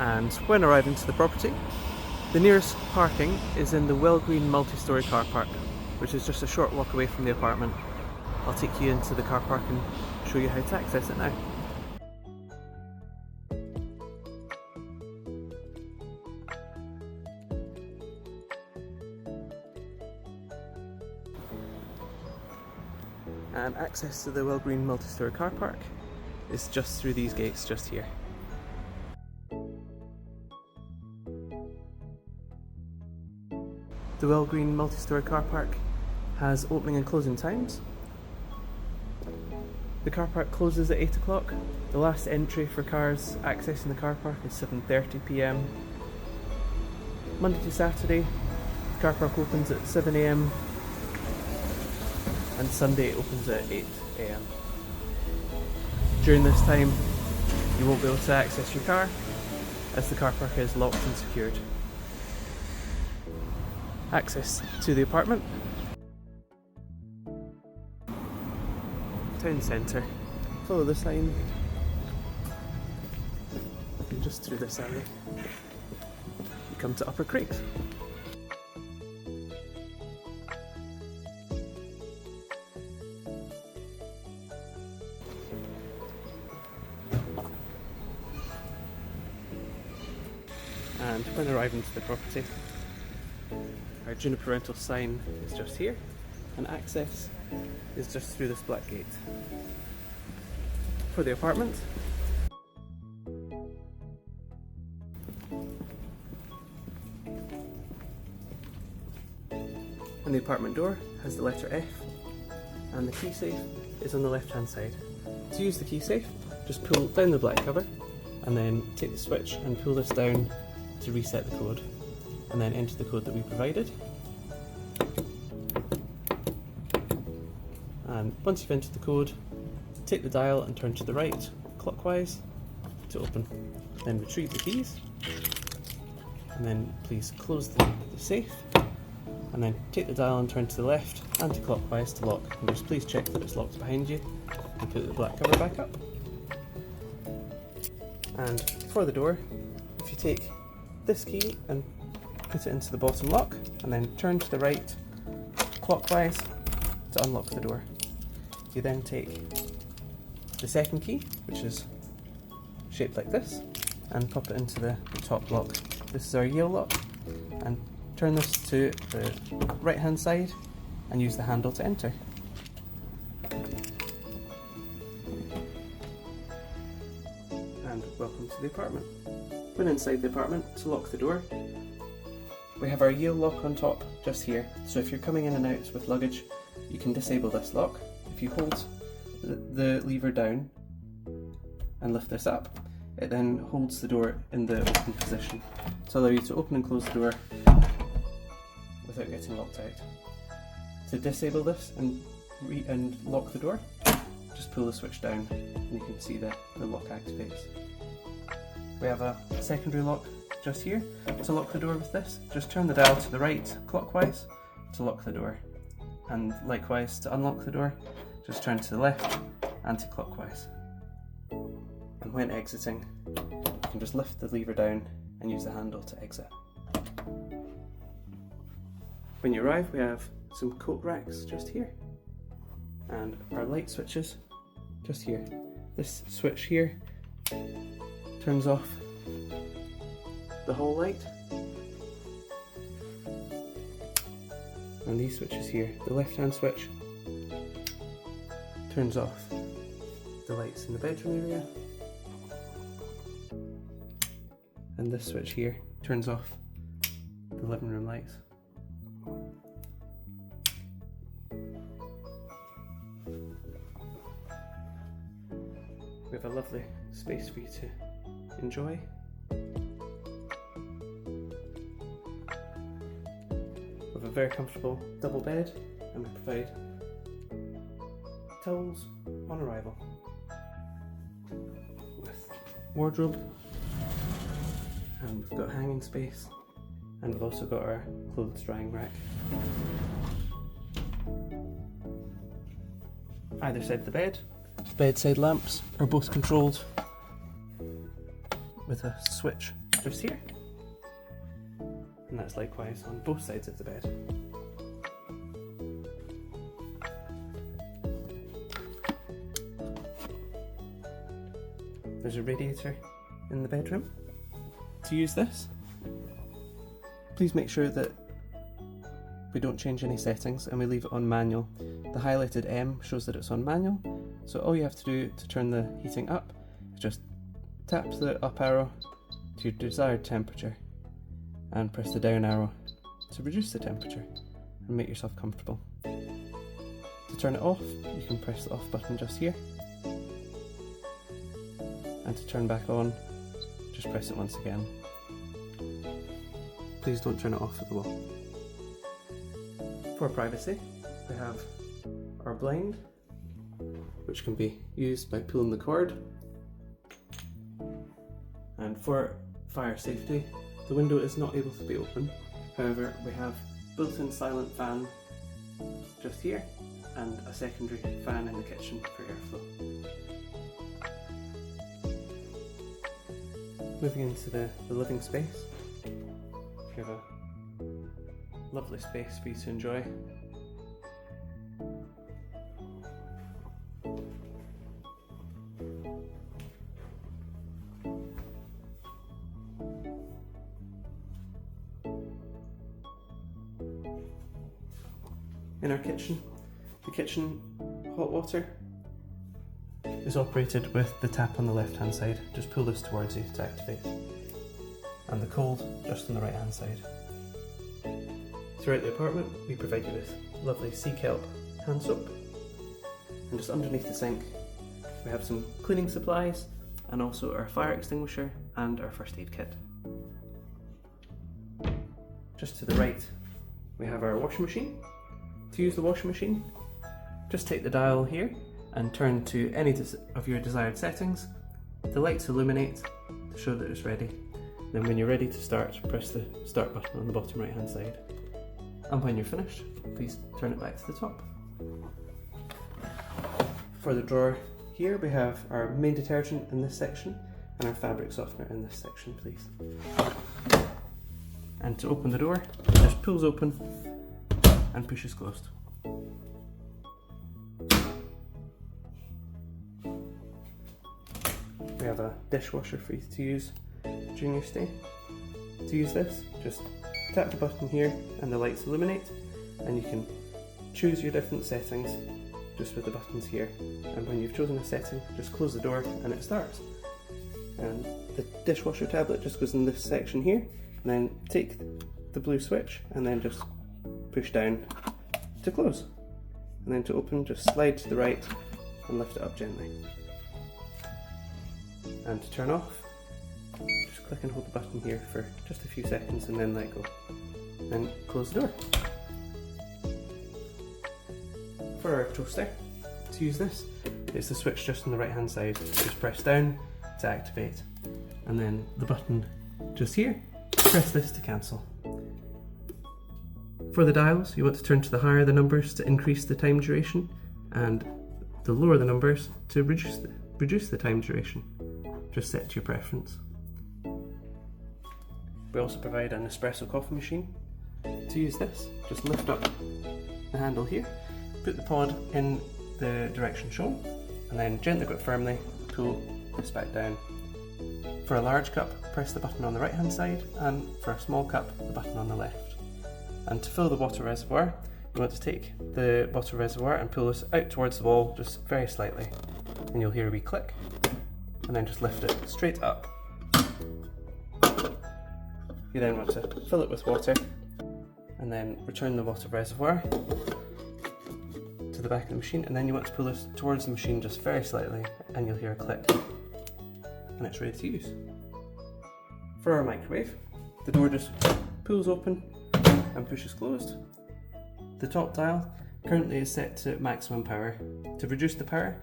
And when arriving to the property, the nearest parking is in the well-green multi-storey car park, which is just a short walk away from the apartment. I'll take you into the car park and show you how to access it now. And access to the well-green multi-storey car park is just through these gates just here. The well-green multi-storey car park has opening and closing times. The car park closes at 8 o'clock. The last entry for cars accessing the car park is 7:30 PM. Monday to Saturday, the car park opens at 7 AM and Sunday it opens at 8 AM. During this time, you won't be able to access your car as the car park is locked and secured. Access to the apartment. Town centre. Follow the sign. And just through this alley, you come to Upper Creek. And when arriving to the property, our Juniper rental sign is just here, and access is just through this black gate. For the apartment, and the apartment door has the letter F, and the Keysafe is on the left hand side. To use the Keysafe, just pull down the black cover and then take the switch and pull this down to reset the code, and then enter the code that we provided. And once you've entered the code, take the dial and turn to the right clockwise to open. Then retrieve the keys, and then please close the safe, and then take the dial and turn to the left anti-clockwise to lock, and just please check that it's locked behind you and put the black cover back up. And for the door, if you take this key and put it into the bottom lock, and then turn to the right clockwise to unlock the door. You then take the second key, which is shaped like this, and pop it into the top lock. This is our Yale lock, and turn this to the right hand side and use the handle to enter. And welcome to the apartment. When inside the apartment, to lock the door, we have our Yale lock on top just here, so if you're coming in and out with luggage, you can disable this lock. If you hold the lever down and lift this up, it then holds the door in the open position to allow you to open and close the door without getting locked out. To disable this and lock the door, just pull the switch down and you can see the lock activates. We have a secondary lock just here. To lock the door with this, just turn the dial to the right clockwise to lock the door, and likewise to unlock the door, just turn to the left anti-clockwise. And when exiting, you can just lift the lever down and use the handle to exit. When you arrive, we have some coat racks just here, and our light switches just here. This switch here turns off the hall light, and these switches here, the left hand switch turns off the lights in the bedroom area, and this switch here turns off the living room lights. We have a lovely space for you to enjoy. We have a very comfortable double bed, and we provide towels on arrival with wardrobe, and we've got hanging space, and we've also got our clothes drying rack. Either side of the bed, bedside lamps are both controlled with a switch just here. And that's likewise on both sides of the bed. There's a radiator in the bedroom. To use this, please make sure that we don't change any settings and we leave it on manual. The highlighted M shows that it's on manual, so all you have to do to turn the heating up is just tap the up arrow to your desired temperature and press the down arrow to reduce the temperature and make yourself comfortable. To turn it off, you can press the off button just here, and to turn back on, just press it once again. Please don't turn it off at the wall. For privacy, we have our blind, which can be used by pulling the cord. And for fire safety, the window is not able to be open. However, we have built-in silent fan just here and a secondary fan in the kitchen for airflow. Moving into the living space, we have a lovely space for you to enjoy. In our kitchen, the kitchen hot water is operated with the tap on the left hand side. Just pull this towards you to activate. And the cold just on the right hand side. Throughout the apartment, we provide you with lovely sea kelp hand soap. And just underneath the sink, we have some cleaning supplies and also our fire extinguisher and our first aid kit. Just to the right, we have our washing machine. To use the washing machine, just take the dial here and turn to any of your desired settings. The lights illuminate to show that it's ready. Then when you're ready to start, press the start button on the bottom right hand side. And when you're finished, please turn it back to the top. For the drawer here, we have our main detergent in this section and our fabric softener in this section, please. And to open the door, it just pulls open and pushes closed. We have a dishwasher for you to use during your stay. To use this, just tap the button here and the lights illuminate, and you can choose your different settings just with the buttons here. And when you've chosen a setting, just close the door and it starts. And the dishwasher tablet just goes in this section here, and then take the blue switch and then just push down to close. And then to open, just slide to the right and lift it up gently. And to turn off, just click and hold the button here for just a few seconds and then let go. Then close the door. For our toaster, to use this, it's the switch just on the right hand side. Just press down to activate. And then the button just here, press this to cancel. For the dials, you want to turn to the higher the numbers to increase the time duration, and the lower the numbers to reduce the time duration. Just set to your preference. We also provide an Nespresso coffee machine. To use this, just lift up the handle here, put the pod in the direction shown, and then gently but firmly pull this back down. For a large cup, press the button on the right hand side, and for a small cup, the button on the left. And to fill the water reservoir, you want to take the water reservoir and pull this out towards the wall just very slightly, and you'll hear a wee click, and then just lift it straight up. You then want to fill it with water and then return the water reservoir to the back of the machine, and then you want to pull this towards the machine just very slightly and you'll hear a click and it's ready to use. For our microwave, the door just pulls open and pushes closed. The top dial currently is set to maximum power. To reduce the power,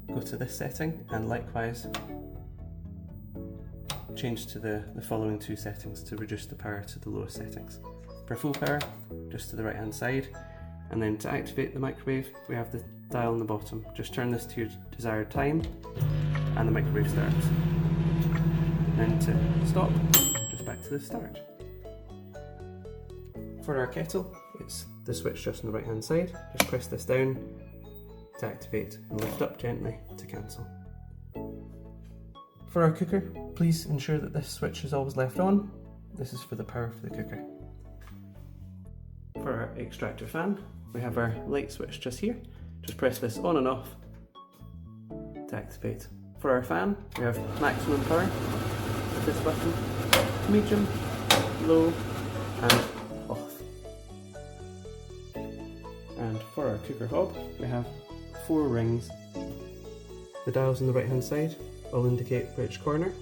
go to this setting and likewise change to the following two settings to reduce the power to the lowest settings. For full power, just to the right hand side, and then to activate the microwave, we have the dial on the bottom. Just turn this to your desired time and the microwave starts. then to stop, just back to the start. For our kettle, it's the switch just on the right hand side. Just press this down to activate and lift up gently to cancel. For our cooker, please ensure that this switch is always left on. This is for the power of the cooker. For our extractor fan, we have our light switch just here. Just press this on and off to activate. For our fan, we have maximum power with this button, medium, low, and off. And for our cooker hob, we have 4 rings. The dials on the right hand side will indicate which corner.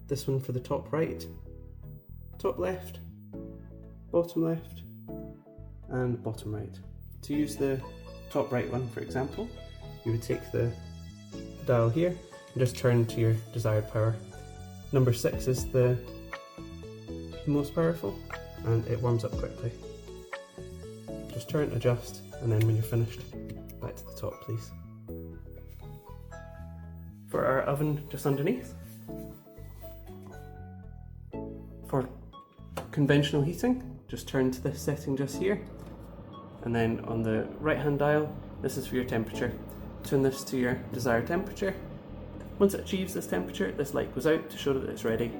This one for the top right, top left, bottom left, and bottom right. To use the top right one, for example, you would take the dial here and just turn to your desired power. Number 6 is the most powerful, and it warms up quickly. Just turn, adjust, and then when you're finished, back to the top, please. For our oven just underneath, for conventional heating, just turn to this setting just here, and then on the right hand dial, this is for your temperature. Turn this to your desired temperature. Once it achieves this temperature, this light goes out to show that it's ready.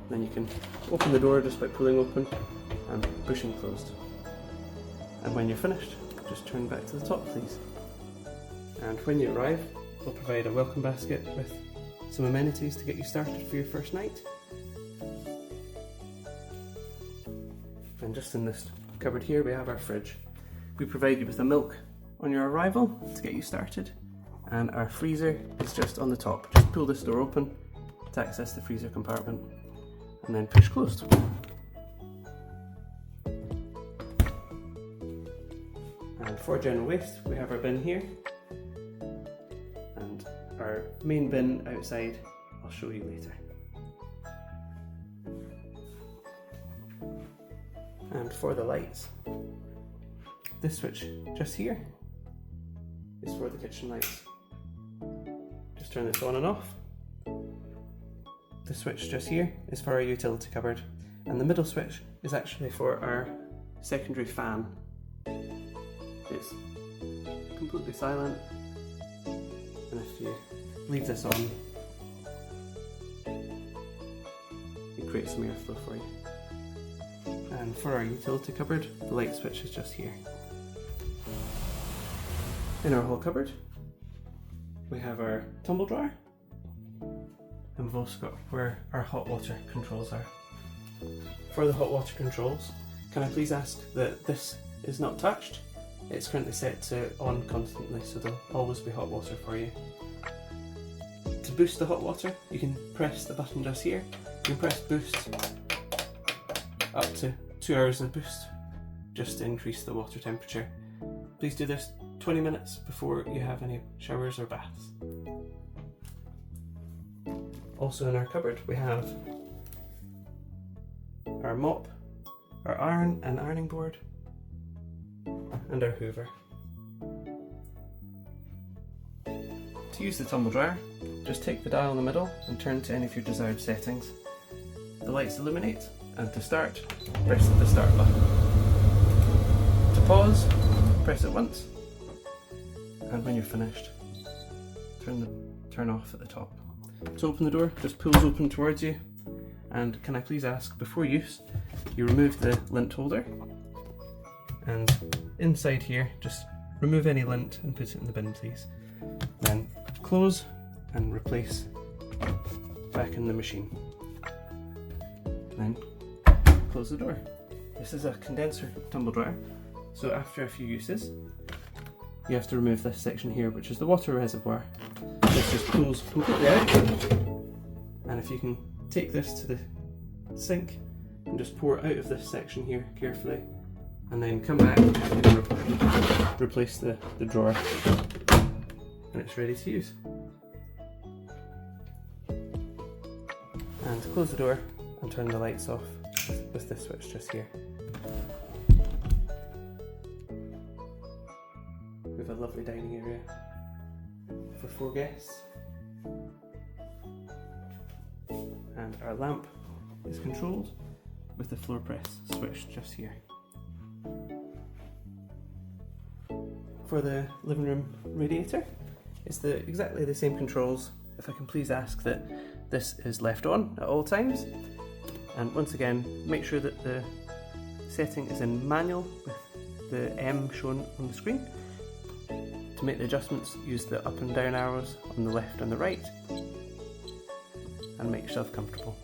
Then you can open the door just by pulling open and pushing closed. And when you're finished, just turn back to the top, please. And when you arrive, we'll provide a welcome basket with some amenities to get you started for your first night. And just in this cupboard here, we have our fridge. We provide you with the milk on your arrival to get you started, and our freezer is just on the top. Just pull this door open to access the freezer compartment and then push closed. And for general waste, we have our bin here, and our main bin outside I'll show you later. And for the lights, this switch just here is for the kitchen lights. Just turn this on and off. The switch just here is for our utility cupboard, and the middle switch is actually for our secondary fan. It's completely silent, and if you leave this on, it creates some airflow for you. And for our utility cupboard, the light switch is just here. In our whole cupboard, we have our tumble dryer, and we've also got where our hot water controls are. For the hot water controls, can I please ask that this is not touched? It's currently set to on constantly, so there'll always be hot water for you. To boost the hot water, you can press the button just here. You can press boost up to 2 hours in boost, just to increase the water temperature. Please do this 20 minutes before you have any showers or baths. Also in our cupboard we have our mop, our iron and ironing board, and our hoover. To use the tumble dryer, just take the dial in the middle and turn to any of your desired settings. The lights illuminate, and to start, press the start button. To pause, press it once, and when you're finished, turn off at the top. To open the door, just pulls open towards you, and can I please ask, before use, you remove the lint holder, and inside here, just remove any lint and put it in the bin, please. Then close and replace back in the machine. Then close the door. This is a condenser tumble dryer, so after a few uses, you have to remove this section here, which is the water reservoir. This just pulls completely out, and if you can take this to the sink and just pour out of this section here carefully, and then come back and replace the drawer, and it's ready to use. And close the door and turn the lights off with this switch just here. We have a lovely dining area for 4 guests, and And our lamp is controlled with the floor press switch just here. For the living room radiator, it's exactly the same controls. If I can please ask that this is left on at all times. And once again, make sure that the setting is in manual with the M shown on the screen. To make the adjustments, use the up and down arrows on the left and the right, and make yourself comfortable.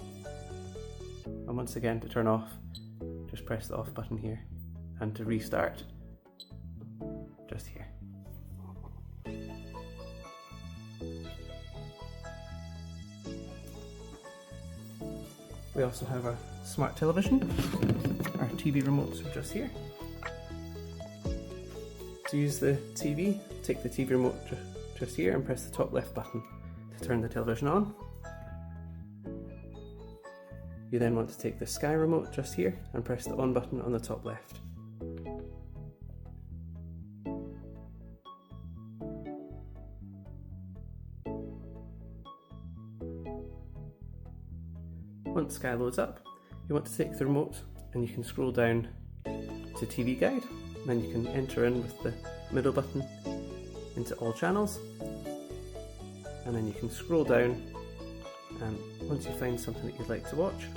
And once again, to turn off, just press the off button here, and to restart, just here. We also have our smart television. Our TV remotes are just here. To use the TV, take the TV remote just here and press the top left button to turn the television on. You then want to take the Sky remote just here and press the on button on the top left. Once Sky loads up, you want to take the remote and you can scroll down to TV Guide, and then you can enter in with the middle button into all channels, and then you can scroll down, and once you find something that you'd like to watch,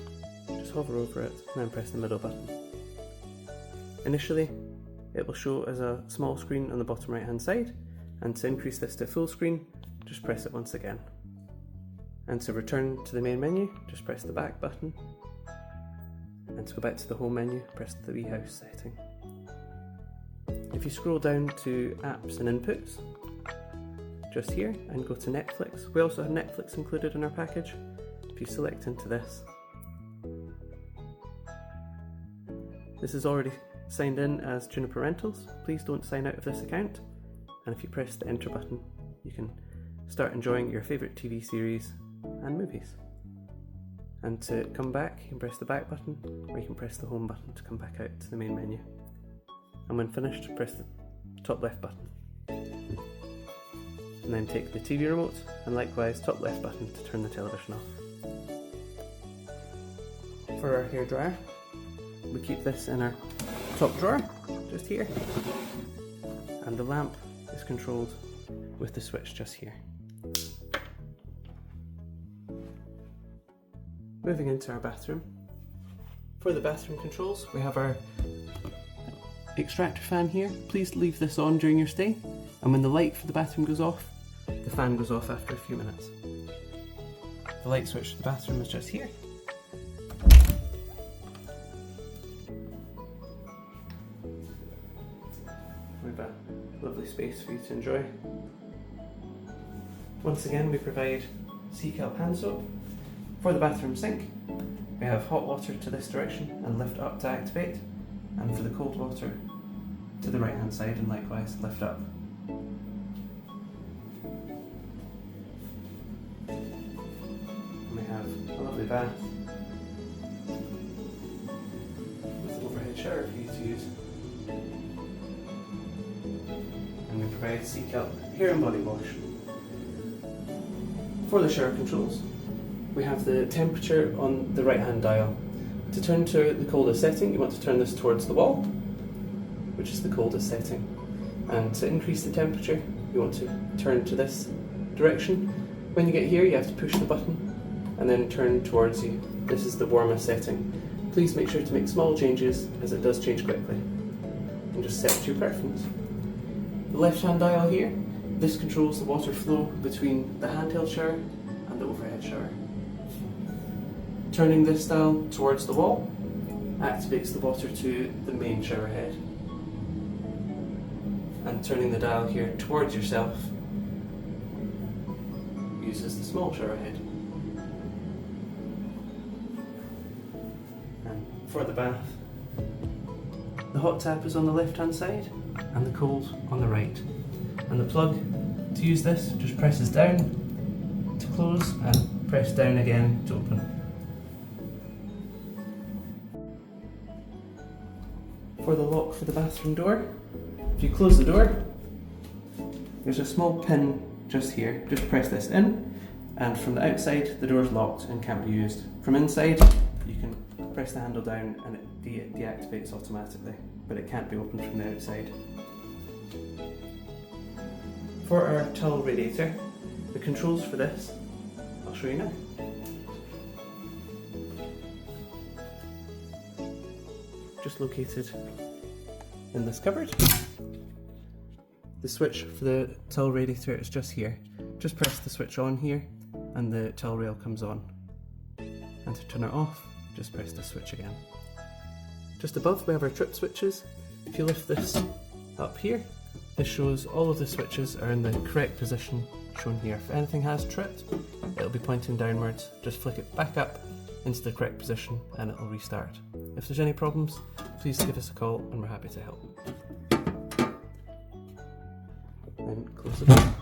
just hover over it and then press the middle button. Initially, it will show as a small screen on the bottom right hand side, and to increase this to full screen, just press it once again. And to return to the main menu, just press the back button. And to go back to the home menu, press the wee house setting. If you scroll down to apps and inputs, just here, and go to Netflix, we also have Netflix included in our package. If you select into this, this is already signed in as Juniper Rentals. Please don't sign out of this account. And if you press the enter button, you can start enjoying your favourite TV series and movies. And to come back, you can press the back button, or you can press the home button to come back out to the main menu. And when finished, press the top left button. And then take the TV remote, and likewise top left button to turn the television off. For our hairdryer, we keep this in our top drawer, just here. And the lamp is controlled with the switch just here. Moving into our bathroom. For the bathroom controls, we have our extractor fan here. Please leave this on during your stay, and when the light for the bathroom goes off, the fan goes off after a few minutes. The light switch to the bathroom is just here. We have a lovely space for you to enjoy. Once again, we provide sea kelp hand soap. For the bathroom sink, we have hot water to this direction and lift up to activate, and for the cold water to the right hand side and likewise lift up. And we have a lovely bath with an overhead shower for you to use. And we provide sea kelp hair and body wash. For the shower controls, we have the temperature on the right hand dial. To turn to the coldest setting, you want to turn this towards the wall, which is the coldest setting. And to increase the temperature, you want to turn to this direction. When you get here, you have to push the button and then turn towards you. This is the warmest setting. Please make sure to make small changes, as it does change quickly. And just set to your preference. The left hand dial here, this controls the water flow between the handheld shower and the overhead shower. Turning this dial towards the wall activates the water to the main shower head. And turning the dial here towards yourself uses the small shower head. And for the bath, the hot tap is on the left hand side and the cold on the right. And the plug to use this just presses down to close and press down again to open. For the lock for the bathroom door, if you close the door, there's a small pin just here. Just press this in And from the outside, the door's locked and can't be used. From inside, you can press the handle down and it deactivates automatically, but it can't be opened from the outside. For our towel radiator, the controls for this, I'll show you now. Just located in this cupboard. The switch for the towel radiator is just here. Just press the switch on here and the towel rail comes on. And to turn it off, just press the switch again. Just above we have our trip switches. If you lift this up here, this shows all of the switches are in the correct position shown here. If anything has tripped, it'll be pointing downwards. Just flick it back up into the correct position and it'll restart. If there's any problems, please give us a call and we're happy to help. Then close the door.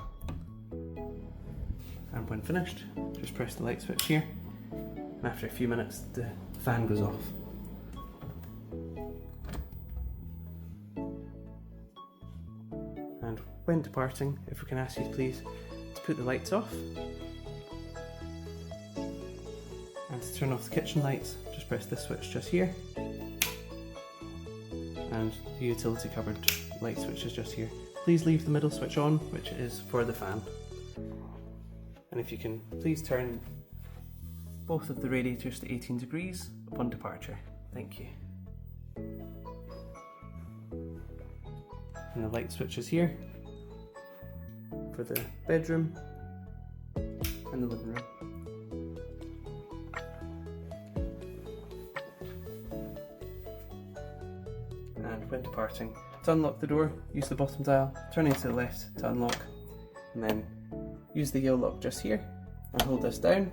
And when finished, just press the light switch here. And after a few minutes, the fan goes off. And when departing, if we can ask you please to put the lights off. And to turn off the kitchen lights, just press this switch just here. And the utility cupboard light switch is just here. Please leave the middle switch on, which is for the fan. And if you can please turn both of the radiators to 18 degrees upon departure. Thank you. And the light switch is here for the bedroom and the living room. And when departing, to unlock the door, use the bottom dial, turning to the left to unlock, and then use the yellow lock just here and hold this down,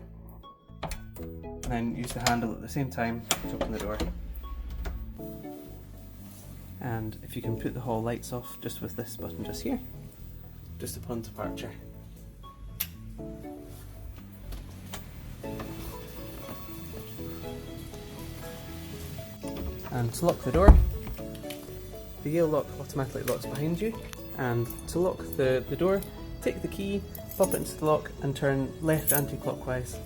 and then use the handle at the same time to open the door. And if you can put the hall lights off just with this button just here, just upon departure. And to lock the door, the yellow lock automatically locks behind you, and to lock the door, take the key, pop it into the lock and turn left anti-clockwise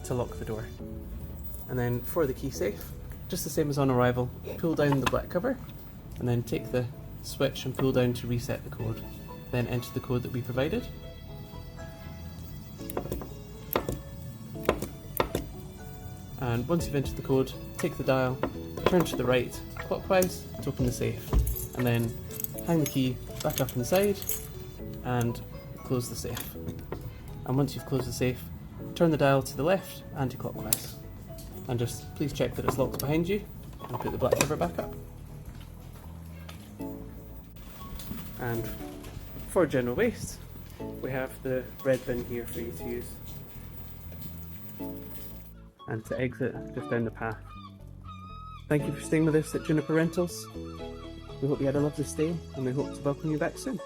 to lock the door. And then for the Keysafe, just the same as on arrival, pull down the black cover and then take the switch and pull down to reset the code. Then enter the code that we provided. And once you've entered the code, take the dial, turn to the right clockwise to open the safe, and then hang the key back up inside and close the safe. And once you've closed the safe, turn the dial to the left anti-clockwise. And just please check that it's locked behind you and put the black cover back up. And for general waste, we have the red bin here for you to use. And to exit, just down the path. Thank you for staying with us at Juniper Rentals. We hope you had a lovely stay and we hope to welcome you back soon.